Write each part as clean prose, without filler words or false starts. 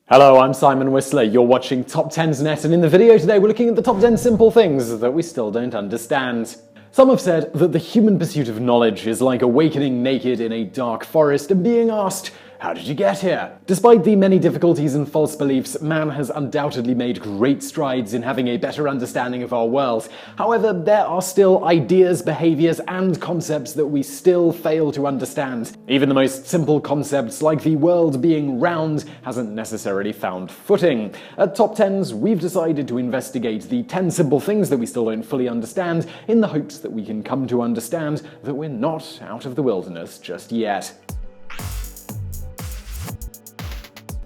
Hello, I'm Simon Whistler. You're watching TopTenzNet, and in the video today we're looking at the top 10 simple things that we still don't understand. Some have said that the human pursuit of knowledge is like awakening naked in a dark forest and being asked, "How did you get here?" Despite the many difficulties and false beliefs, man has undoubtedly made great strides in having a better understanding of our world. However, there are still ideas, behaviors, and concepts that we still fail to understand. Even the most simple concepts, like the world being round, hasn't necessarily found footing. At TopTenz, we've decided to investigate the 10 simple things that we still don't fully understand, in the hopes that we can come to understand that we're not out of the wilderness just yet.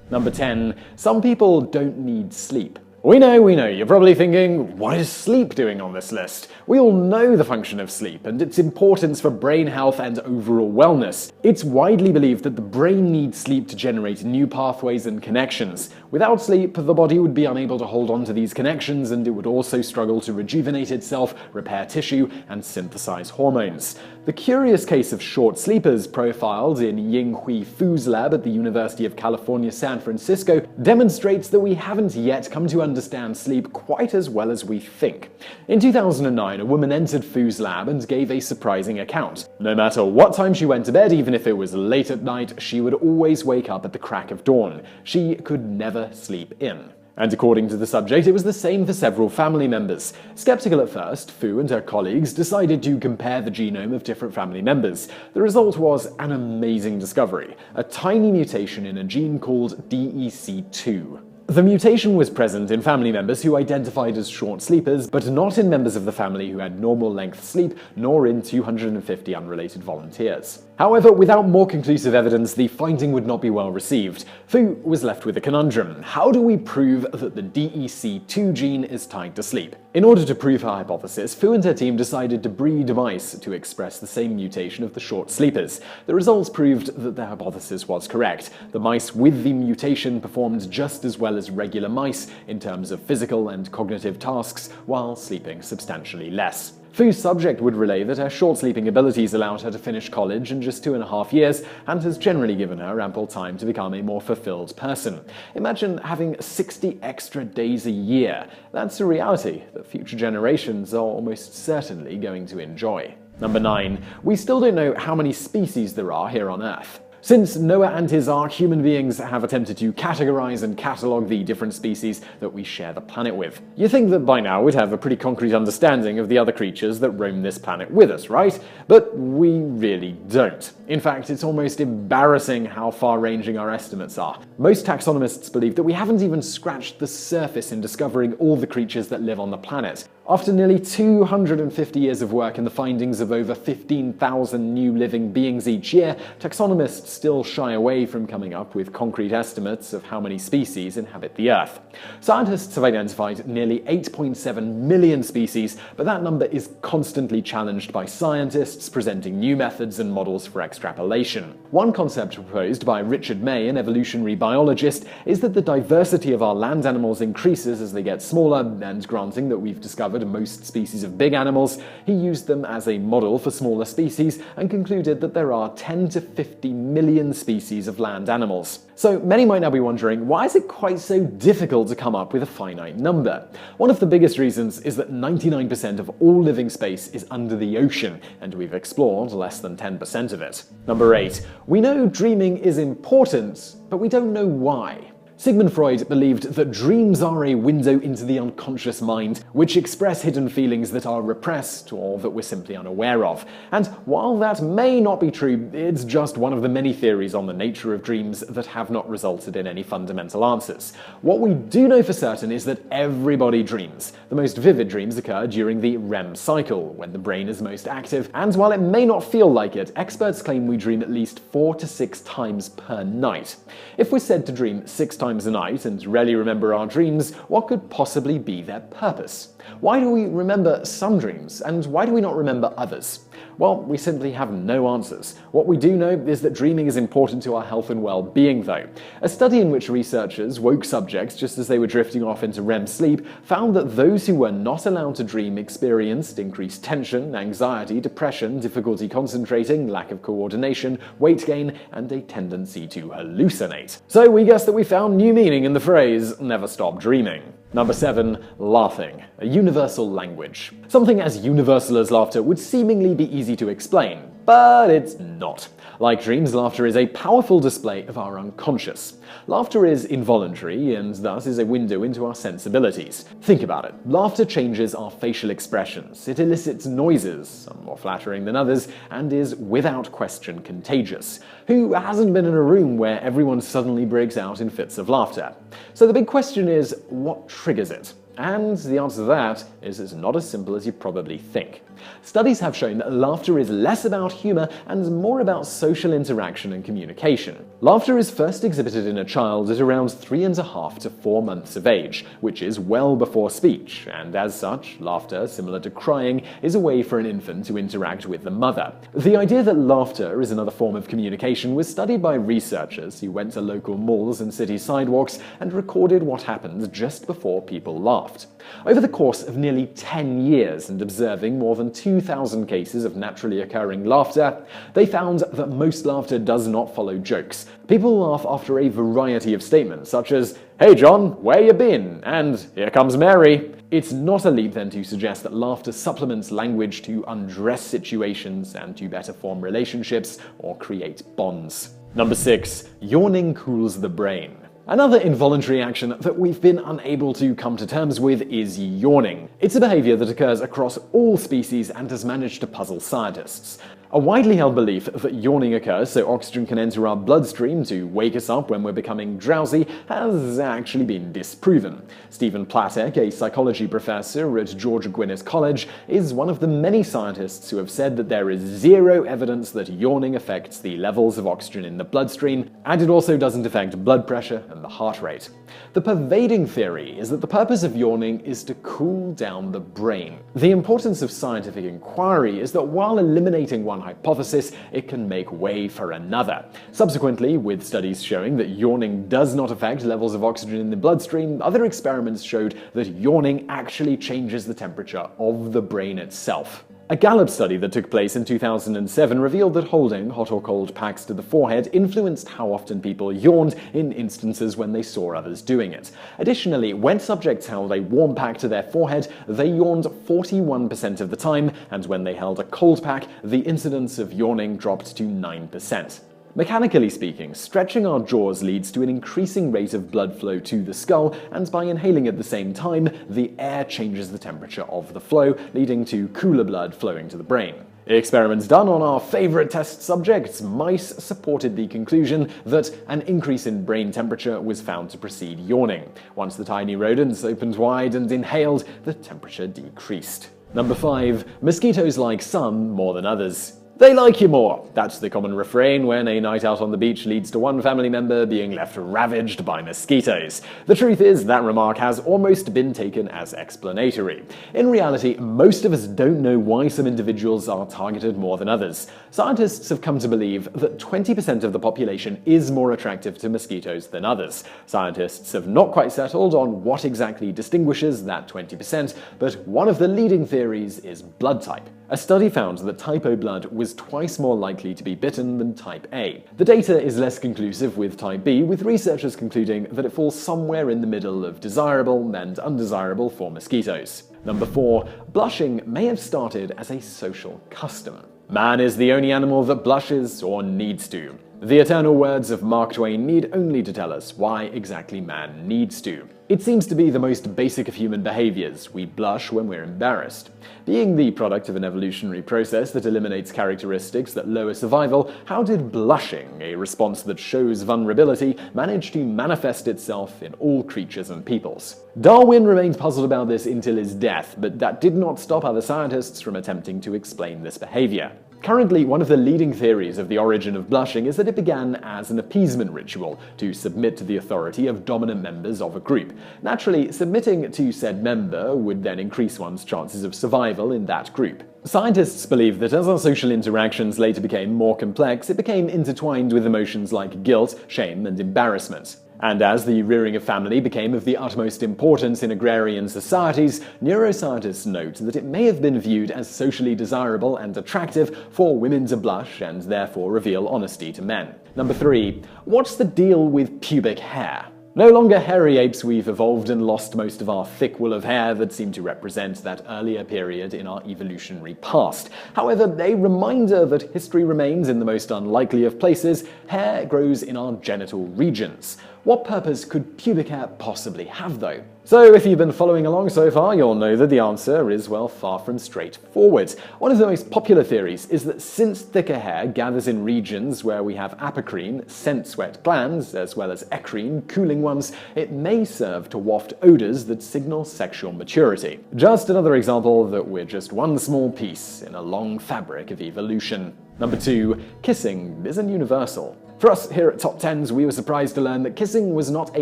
Number 10. Some people don't need sleep. We know, you're probably thinking, what is sleep doing on this list? We all know the function of sleep and its importance for brain health and overall wellness. It's widely believed that the brain needs sleep to generate new pathways and connections. Without sleep, the body would be unable to hold on to these connections, and it would also struggle to rejuvenate itself, repair tissue, and synthesize hormones. The curious case of short sleepers profiled in Ying-Hui Fu's lab at the University of California, San Francisco demonstrates that we haven't yet come to understand sleep quite as well as we think. In 2009, a woman entered Fu's lab and gave a surprising account. No matter what time she went to bed, even if it was late at night, she would always wake up at the crack of dawn. She could never sleep in. And according to the subject, it was the same for several family members. Skeptical at first, Fu and her colleagues decided to compare the genome of different family members. The result was an amazing discovery: a tiny mutation in a gene called DEC2. The mutation was present in family members who identified as short sleepers, but not in members of the family who had normal length sleep, nor in 250 unrelated volunteers. However, without more conclusive evidence, the finding would not be well received. Fu was left with a conundrum. How do we prove that the DEC2 gene is tied to sleep? In order to prove her hypothesis, Fu and her team decided to breed mice to express the same mutation of the short sleepers. The results proved that their hypothesis was correct. The mice with the mutation performed just as well as regular mice in terms of physical and cognitive tasks, while sleeping substantially less. Fu's subject would relay that her short sleeping abilities allowed her to finish college in just 2.5 years, and has generally given her ample time to become a more fulfilled person. Imagine having 60 extra days a year. That's a reality that future generations are almost certainly going to enjoy. Number 9. We still don't know how many species there are here on Earth. Since Noah and his ark, human beings have attempted to categorize and catalog the different species that we share the planet with. You think that by now we'd have a pretty concrete understanding of the other creatures that roam this planet with us, right? But we really don't. In fact, it's almost embarrassing how far-ranging our estimates are. Most taxonomists believe that we haven't even scratched the surface in discovering all the creatures that live on the planet. After nearly 250 years of work and the findings of over 15,000 new living beings each year, taxonomists still shy away from coming up with concrete estimates of how many species inhabit the Earth. Scientists have identified nearly 8.7 million species, but that number is constantly challenged by scientists presenting new methods and models for extrapolation. One concept proposed by Richard May, an evolutionary biologist, is that the diversity of our land animals increases as they get smaller, and granting that we've discovered most species of big animals, he used them as a model for smaller species and concluded that there are 10 to 50 million species of land animals. So many might now be wondering, why is it quite so difficult to come up with a finite number? One of the biggest reasons is that 99% of all living space is under the ocean, and we've explored less than 10% of it. Number 8. We know dreaming is important, but we don't know why. Sigmund Freud believed that dreams are a window into the unconscious mind, which express hidden feelings that are repressed or that we're simply unaware of. And while that may not be true, it's just one of the many theories on the nature of dreams that have not resulted in any fundamental answers. What we do know for certain is that everybody dreams. The most vivid dreams occur during the REM cycle, when the brain is most active, and while it may not feel like it, experts claim we dream at least 4 to 6 times per night. If we're said to dream 6 times a night and rarely remember our dreams, what could possibly be their purpose? Why do we remember some dreams, and why do we not remember others? Well, we simply have no answers. What we do know is that dreaming is important to our health and well-being, though. A study in which researchers woke subjects just as they were drifting off into REM sleep found that those who were not allowed to dream experienced increased tension, anxiety, depression, difficulty concentrating, lack of coordination, weight gain, and a tendency to hallucinate. So we guess that we found new meaning in the phrase, never stop dreaming. Number 7. Laughing. A universal language. Something as universal as laughter would seemingly be easy to explain, but it's not. Like dreams, laughter is a powerful display of our unconscious. Laughter is involuntary and thus is a window into our sensibilities. Think about it. Laughter changes our facial expressions. It elicits noises, some more flattering than others, and is without question contagious. Who hasn't been in a room where everyone suddenly breaks out in fits of laughter? So the big question is, what triggers it? And the answer to that is it's not as simple as you probably think. Studies have shown that laughter is less about humor and more about social interaction and communication. Laughter is first exhibited in a child at around 3.5 to 4 months of age, which is well before speech, and as such, laughter, similar to crying, is a way for an infant to interact with the mother. The idea that laughter is another form of communication was studied by researchers who went to local malls and city sidewalks and recorded what happened just before people laughed. Over the course of nearly 10 years and observing more than 2,000 cases of naturally occurring laughter, they found that most laughter does not follow jokes. People laugh after a variety of statements, such as, "Hey John, where you been?" and "Here comes Mary." It's not a leap then to suggest that laughter supplements language to undress situations and to better form relationships or create bonds. Number 6. Yawning cools the brain. Another involuntary action that we've been unable to come to terms with is yawning. It's a behavior that occurs across all species and has managed to puzzle scientists. A widely held belief that yawning occurs so oxygen can enter our bloodstream to wake us up when we're becoming drowsy has actually been disproven. Stephen Platek, a psychology professor at George Gwynedd College, is one of the many scientists who have said that there is zero evidence that yawning affects the levels of oxygen in the bloodstream, and it also doesn't affect blood pressure and the heart rate. The pervading theory is that the purpose of yawning is to cool down the brain. The importance of scientific inquiry is that while eliminating one hypothesis, it can make way for another. Subsequently, with studies showing that yawning does not affect levels of oxygen in the bloodstream, other experiments showed that yawning actually changes the temperature of the brain itself. A Gallup study that took place in 2007 revealed that holding hot or cold packs to the forehead influenced how often people yawned in instances when they saw others doing it. Additionally, when subjects held a warm pack to their forehead, they yawned 41% of the time, and when they held a cold pack, the incidence of yawning dropped to 9%. Mechanically speaking, stretching our jaws leads to an increasing rate of blood flow to the skull, and by inhaling at the same time, the air changes the temperature of the flow, leading to cooler blood flowing to the brain. Experiments done on our favorite test subjects, mice, supported the conclusion that an increase in brain temperature was found to precede yawning. Once the tiny rodents opened wide and inhaled, the temperature decreased. Number 5. Mosquitoes like some more than others. They like you more. That's the common refrain when a night out on the beach leads to one family member being left ravaged by mosquitoes. The truth is, that remark has almost been taken as explanatory. In reality, most of us don't know why some individuals are targeted more than others. Scientists have come to believe that 20% of the population is more attractive to mosquitoes than others. Scientists have not quite settled on what exactly distinguishes that 20%, but one of the leading theories is blood type. A study found that type O blood was twice more likely to be bitten than type A. The data is less conclusive with type B, with researchers concluding that it falls somewhere in the middle of desirable and undesirable for mosquitoes. Number 4. Blushing may have started as a social custom. Man is the only animal that blushes or needs to. The eternal words of Mark Twain need only to tell us why exactly man needs to. It seems to be the most basic of human behaviors. We blush when we're embarrassed. Being the product of an evolutionary process that eliminates characteristics that lower survival, how did blushing, a response that shows vulnerability, manage to manifest itself in all creatures and peoples? Darwin remained puzzled about this until his death, but that did not stop other scientists from attempting to explain this behavior. Currently, one of the leading theories of the origin of blushing is that it began as an appeasement ritual to submit to the authority of dominant members of a group. Naturally, submitting to said member would then increase one's chances of survival in that group. Scientists believe that as our social interactions later became more complex, it became intertwined with emotions like guilt, shame, and embarrassment. And as the rearing of family became of the utmost importance in agrarian societies, neuroscientists note that it may have been viewed as socially desirable and attractive for women to blush and therefore reveal honesty to men. Number 3. What's the deal with pubic hair? No longer hairy apes, we've evolved and lost most of our thick wool of hair that seemed to represent that earlier period in our evolutionary past. However, a reminder that history remains in the most unlikely of places, hair grows in our genital regions. What purpose could pubic hair possibly have, though? So if you've been following along so far, you'll know that the answer is, well, far from straightforward. One of the most popular theories is that since thicker hair gathers in regions where we have apocrine, scent-sweat glands, as well as eccrine, cooling ones, it may serve to waft odors that signal sexual maturity. Just another example that we're just one small piece in a long fabric of evolution. Number 2. Kissing isn't universal. For us here at TopTenz, we were surprised to learn that kissing was not a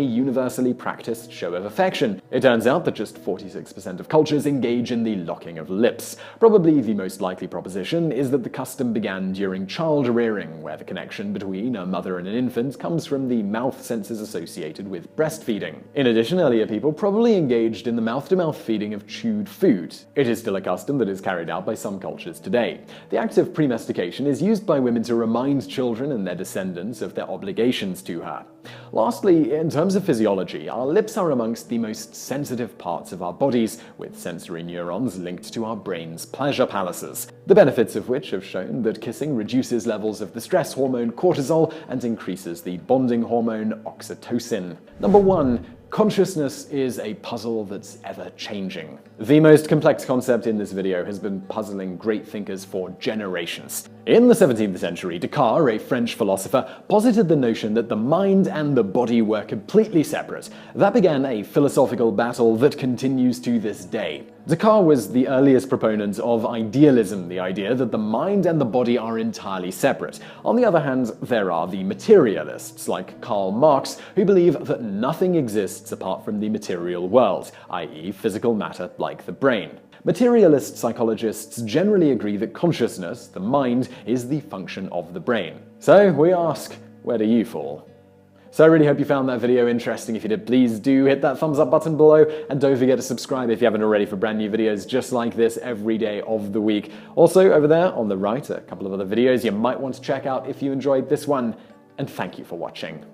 universally practiced show of affection. It turns out that just 46% of cultures engage in the locking of lips. Probably the most likely proposition is that the custom began during child rearing, where the connection between a mother and an infant comes from the mouth senses associated with breastfeeding. In addition, earlier people probably engaged in the mouth-to-mouth feeding of chewed food. It is still a custom that is carried out by some cultures today. The act of premastication is used by women to remind children and their descendants of their obligations to her. Lastly, in terms of physiology, our lips are amongst the most sensitive parts of our bodies, with sensory neurons linked to our brain's pleasure palaces, the benefits of which have shown that kissing reduces levels of the stress hormone cortisol and increases the bonding hormone oxytocin. Number 1. Consciousness is a puzzle that's ever-changing. The most complex concept in this video has been puzzling great thinkers for generations. In the 17th century, Descartes, a French philosopher, posited the notion that the mind and the body were completely separate. That began a philosophical battle that continues to this day. Descartes was the earliest proponent of idealism, the idea that the mind and the body are entirely separate. On the other hand, there are the materialists, like Karl Marx, who believe that nothing exists apart from the material world, i.e. physical matter like the brain. Materialist psychologists generally agree that consciousness, the mind, is the function of the brain. So we ask, where do you fall? So I really hope you found that video interesting. If you did, please do hit that thumbs up button below, and don't forget to subscribe if you haven't already for brand new videos just like this every day of the week. Also, over there on the right, a couple of other videos you might want to check out if you enjoyed this one, and thank you for watching.